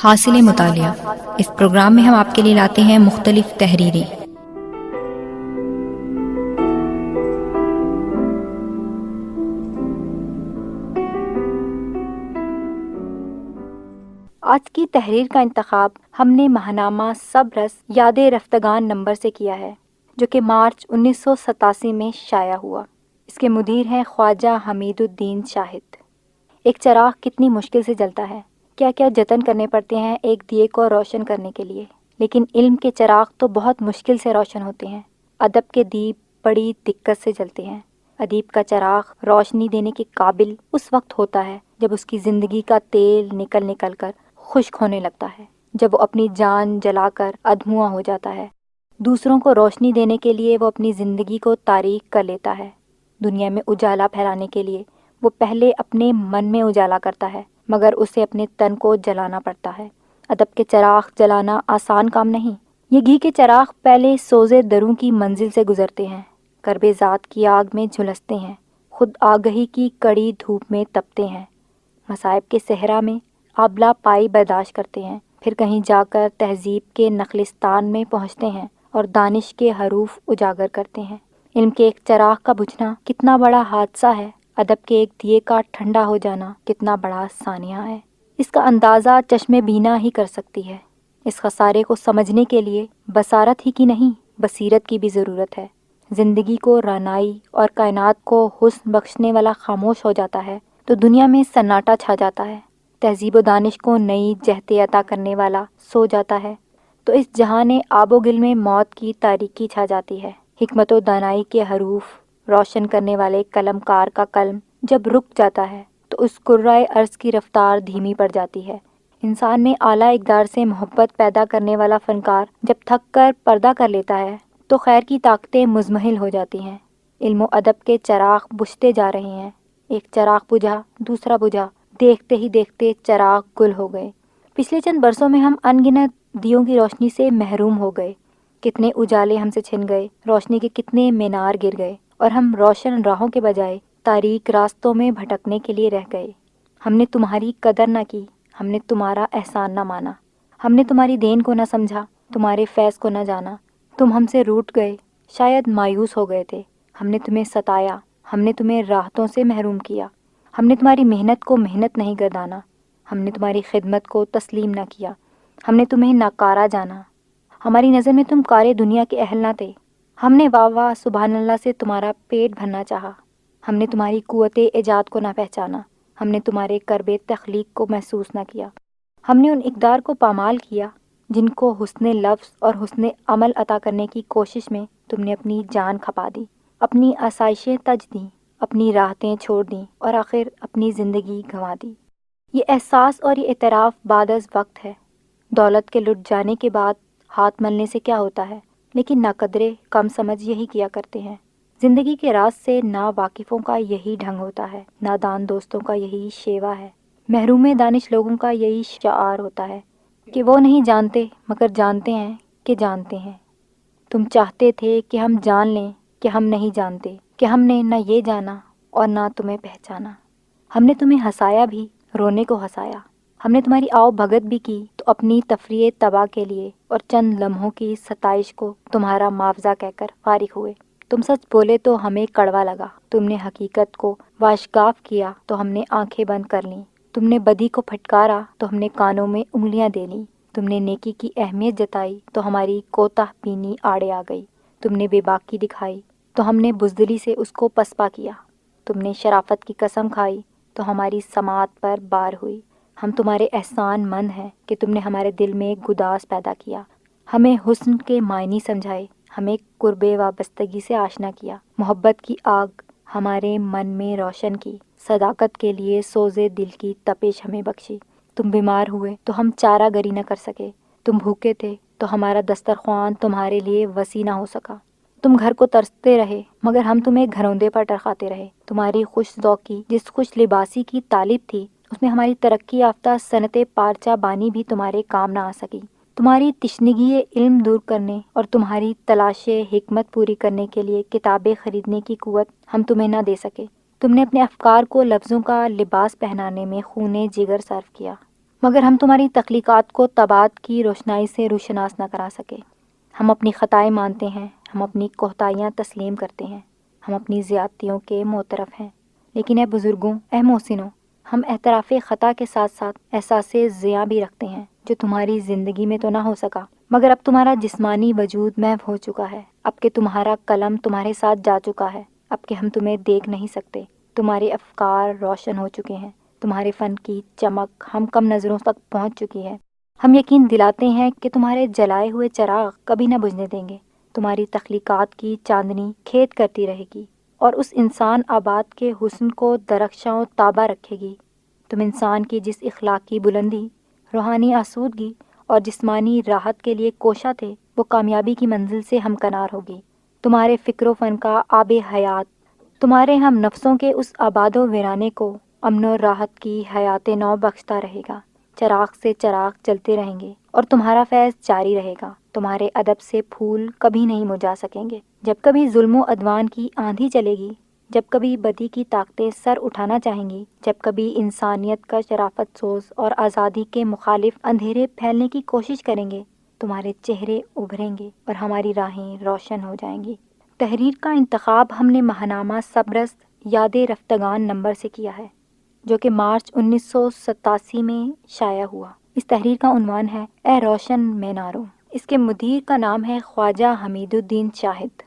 حاصل مطالعہ۔ اس پروگرام میں ہم آپ کے لیے لاتے ہیں مختلف تحریریں۔ آج کی تحریر کا انتخاب ہم نے ماہنامہ صبرس یاد رفتگان نمبر سے کیا ہے، جو کہ مارچ 1987 میں شائع ہوا۔ اس کے مدیر ہیں خواجہ حمید الدین شاہد۔ ایک چراغ کتنی مشکل سے جلتا ہے، کیا کیا جتن کرنے پڑتے ہیں ایک دیے کو روشن کرنے کے لیے، لیکن علم کے چراغ تو بہت مشکل سے روشن ہوتے ہیں۔ ادب کے دیپ بڑی دقت سے جلتے ہیں۔ ادیب کا چراغ روشنی دینے کے قابل اس وقت ہوتا ہے جب اس کی زندگی کا تیل نکل نکل کر خشک ہونے لگتا ہے، جب وہ اپنی جان جلا کر ادھمواں ہو جاتا ہے۔ دوسروں کو روشنی دینے کے لیے وہ اپنی زندگی کو تاریک کر لیتا ہے۔ دنیا میں اجالا پھیلانے کے لیے وہ پہلے اپنے من میں اجالا کرتا ہے، مگر اسے اپنے تن کو جلانا پڑتا ہے۔ ادب کے چراغ جلانا آسان کام نہیں۔ یہ گھی کے چراغ پہلے سوزے دروں کی منزل سے گزرتے ہیں، کرب ذات کی آگ میں جھلستے ہیں، خود آگہی کی کڑی دھوپ میں تپتے ہیں، مصائب کے صحرا میں آبلا پائی برداشت کرتے ہیں، پھر کہیں جا کر تہذیب کے نخلستان میں پہنچتے ہیں اور دانش کے حروف اجاگر کرتے ہیں۔ علم کے ایک چراغ کا بجھنا کتنا بڑا حادثہ ہے، ادب کے ایک دیے کا ٹھنڈا ہو جانا کتنا بڑا سانحہ ہے۔ اس کا اندازہ چشم بینا ہی کر سکتی ہے۔ اس خسارے کو سمجھنے کے لیے بصارت ہی کی نہیں، بصیرت کی بھی ضرورت ہے۔ زندگی کو رعنائی اور کائنات کو حسن بخشنے والا خاموش ہو جاتا ہے تو دنیا میں سناٹا چھا جاتا ہے۔ تہذیب و دانش کو نئی جہتیں عطا کرنے والا سو جاتا ہے تو اس جہان آب و گل میں موت کی تاریکی چھا جاتی ہے۔ حکمت و دانائی کے حروف روشن کرنے والے قلم کار کا قلم جب رک جاتا ہے تو اس کرۂ ارض کی رفتار دھیمی پڑ جاتی ہے۔ انسان میں اعلیٰ اقدار سے محبت پیدا کرنے والا فنکار جب تھک کر پردہ کر لیتا ہے تو خیر کی طاقتیں مزمحل ہو جاتی ہیں۔ علم و ادب کے چراغ بجھتے جا رہے ہیں۔ ایک چراغ بجھا، دوسرا بجھا، دیکھتے ہی دیکھتے چراغ گل ہو گئے۔ پچھلے چند برسوں میں ہم ان گنت دیوں کی روشنی سے محروم ہو گئے۔ کتنے اجالے ہم سے چھن گئے، روشنی کے کتنے مینار گر گئے اور ہم روشن راہوں کے بجائے تاریک راستوں میں بھٹکنے کے لیے رہ گئے۔ ہم نے تمہاری قدر نہ کی، ہم نے تمہارا احسان نہ مانا، ہم نے تمہاری دین کو نہ سمجھا، تمہارے فیض کو نہ جانا۔ تم ہم سے روٹھ گئے، شاید مایوس ہو گئے تھے۔ ہم نے تمہیں ستایا، ہم نے تمہیں راحتوں سے محروم کیا۔ ہم نے تمہاری محنت کو محنت نہیں گردانا، ہم نے تمہاری خدمت کو تسلیم نہ کیا، ہم نے تمہیں ناکارہ جانا۔ ہماری نظر میں تم کار دنیا کے اہل نہ تھے۔ ہم نے واہ واہ سبحان اللہ سے تمہارا پیٹ بھرنا چاہا، ہم نے تمہاری قوت ایجاد کو نہ پہچانا، ہم نے تمہارے کرب تخلیق کو محسوس نہ کیا۔ ہم نے ان اقدار کو پامال کیا جن کو حسن لفظ اور حسن عمل عطا کرنے کی کوشش میں تم نے اپنی جان کھپا دی، اپنی آسائشیں تج دیں، اپنی راحتیں چھوڑ دیں اور آخر اپنی زندگی گنوا دی۔ یہ احساس اور یہ اعتراف بعد از وقت ہے۔ دولت کے لٹ جانے کے بعد ہاتھ ملنے سے کیا ہوتا ہے، لیکن ناقدرے کم سمجھ یہی کیا کرتے ہیں۔ زندگی کے راز سے نا واقفوں کا یہی ڈھنگ ہوتا ہے، نادان دوستوں کا یہی شیوا ہے، محروم دانش لوگوں کا یہی شعار ہوتا ہے کہ وہ نہیں جانتے مگر جانتے ہیں کہ جانتے ہیں۔ تم چاہتے تھے کہ ہم جان لیں کہ ہم نہیں جانتے، کہ ہم نے نہ یہ جانا اور نہ تمہیں پہچانا۔ ہم نے تمہیں ہنسایا بھی، رونے کو ہنسایا۔ ہم نے تمہاری آؤ بھگت بھی کی تو اپنی تفریح تباہ کے لیے اور چند لمحوں کی ستائش کو تمہارا معاوضہ کہہ کر فارغ ہوئے۔ تم سچ بولے تو ہمیں کڑوا لگا، تم نے حقیقت کو واشگاف کیا تو ہم نے آنکھیں بند کر لیں، تم نے بدی کو پھٹکارا تو ہم نے کانوں میں انگلیاں دے لیں، تم نے نیکی کی اہمیت جتائی تو ہماری کوتاہ بینی آڑے آ گئی، تم نے بے باکی دکھائی تو ہم نے بزدلی سے اس کو پسپا کیا، تم نے شرافت کی قسم کھائی تو ہماری سماعت پر بار ہوئی۔ ہم تمہارے احسان مند ہیں کہ تم نے ہمارے دل میں گداز پیدا کیا، ہمیں حسن کے معنی سمجھائے، ہمیں قرب وابستگی سے آشنا کیا، محبت کی آگ ہمارے من میں روشن کی، صداقت کے لیے سوزے دل کی تپش ہمیں بخشی۔ تم بیمار ہوئے تو ہم چارہ گری نہ کر سکے، تم بھوکے تھے تو ہمارا دسترخوان تمہارے لیے وسیع نہ ہو سکا، تم گھر کو ترستے رہے مگر ہم تمہیں گھروندے پر ٹرکاتے رہے، تمہاری خوش ذوقی جس خوش لباسی کی طالب تھی اس میں ہماری ترقی یافتہ صنعت پارچہ بانی بھی تمہارے کام نہ آ سکی، تمہاری تشنگی علم دور کرنے اور تمہاری تلاش حکمت پوری کرنے کے لیے کتابیں خریدنے کی قوت ہم تمہیں نہ دے سکے، تم نے اپنے افکار کو لفظوں کا لباس پہنانے میں خون جگر صرف کیا، مگر ہم تمہاری تخلیقات کو تبات کی روشنائی سے روشناس نہ کرا سکے۔ ہم اپنی خطائیں مانتے ہیں، ہم اپنی کوتاہیاں تسلیم کرتے ہیں، ہم اپنی زیادتیوں کے معترف ہیں، لیکن اے بزرگوں، اے محسنوں، ہم اعتراف خطا کے ساتھ ساتھ احساس زیاں بھی رکھتے ہیں جو تمہاری زندگی میں تو نہ ہو سکا، مگر اب تمہارا جسمانی وجود محو ہو چکا ہے، اب کہ تمہارا قلم تمہارے ساتھ جا چکا ہے، اب کہ ہم تمہیں دیکھ نہیں سکتے، تمہارے افکار روشن ہو چکے ہیں، تمہارے فن کی چمک ہم کم نظروں تک پہنچ چکی ہے۔ ہم یقین دلاتے ہیں کہ تمہارے جلائے ہوئے چراغ کبھی نہ بجھنے دیں گے، تمہاری تخلیقات کی چاندنی کھیت کرتی رہے گی اور اس انسان آباد کے حسن کو درخشاں و تابہ رکھے گی۔ تم انسان کی جس اخلاقی بلندی، روحانی آسودگی اور جسمانی راحت کے لیے کوشاں تھے، وہ کامیابی کی منزل سے ہمکنار ہوگی۔ تمہارے فکر و فن کا آب حیات تمہارے ہم نفسوں کے اس آباد و ویرانے کو امن و راحت کی حیات نو بخشتا رہے گا۔ چراغ سے چراغ چلتے رہیں گے اور تمہارا فیض جاری رہے گا۔ تمہارے ادب سے پھول کبھی نہیں مرجھا سکیں گے۔ جب کبھی ظلم و عدوان کی آندھی چلے گی، جب کبھی بدی کی طاقتیں سر اٹھانا چاہیں گی، جب کبھی انسانیت کا شرافت سوز اور آزادی کے مخالف اندھیرے پھیلنے کی کوشش کریں گے، تمہارے چہرے ابھریں گے اور ہماری راہیں روشن ہو جائیں گی۔ تحریر کا انتخاب ہم نے ماہنامہ صبرست یاد رفتگان نمبر سے کیا ہے، جو کہ مارچ 1987 میں شائع ہوا۔ اس تحریر کا عنوان ہے اے روشن میناروں۔ اس کے مدیر کا نام ہے خواجہ حمید الدین شاہد۔